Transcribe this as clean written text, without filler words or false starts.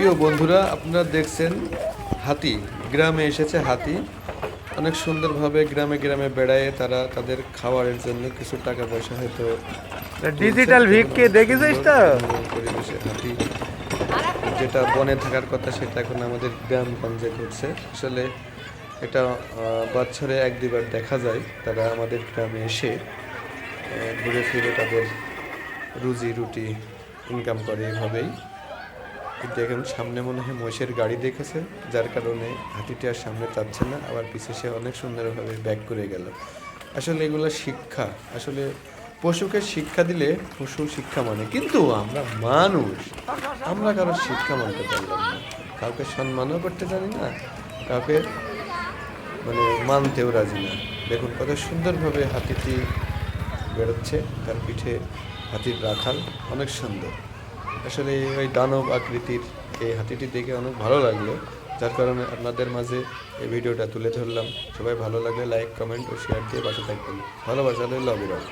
প্রিয় বন্ধুরা, আপনারা দেখছেন হাতি গ্রামে এসেছে। হাতি অনেক সুন্দরভাবে গ্রামে গ্রামে বেড়ায়, তারা তাদের খাবারের জন্য কিছু টাকা পয়সা হয়তো তুলছে। ডিজিটাল দেখুন, ভিককে অনেক দেখেছিস সুন্দর তো? মনোরম পরিবেশে হাতি, যেটা বনে থাকার কথা সেটা এখন আমাদের গ্রামগঞ্জে ঘটছে। আসলে এটা বছরে এক দুবার দেখা যায়, তারা আমাদের গ্রামে এসে ঘুরে ফিরে তাদের রুজি রুটি ইনকাম করে এভাবেই। দেখুন, সামনে মনে হয় মহিষের গাড়ি দেখেছে, যার কারণে হাতিটি আর সামনে যাচ্ছে না, আবার পিছিয়ে সে অনেক সুন্দরভাবে ব্যাক করে গেল। আসলে এগুলো শিক্ষা। আসলে পশুকে শিক্ষা দিলে পশু শিক্ষা মানে, কিন্তু আমরা মানুষ, আমরা কারো শিক্ষা মানতে পারলাম না, কাউকে সম্মানও করতে জানি না, কাউকে মানে মানতেও রাজি না। দেখুন কত সুন্দরভাবে হাতিটি বেরোচ্ছে, তার পিঠে হাতির রাখাল অনেক সুন্দর। আসলে ওই দানব আকৃতির এই হাতিটি দেখে অনেক ভালো লাগলো, যার কারণে আপনাদের মাঝে এই ভিডিওটা তুলে ধরলাম। সবাই ভালো লাগলে লাইক কমেন্ট ও শেয়ার দিয়ে পাশে থাকবেন। ভালোবাসা রইল অবিরাম।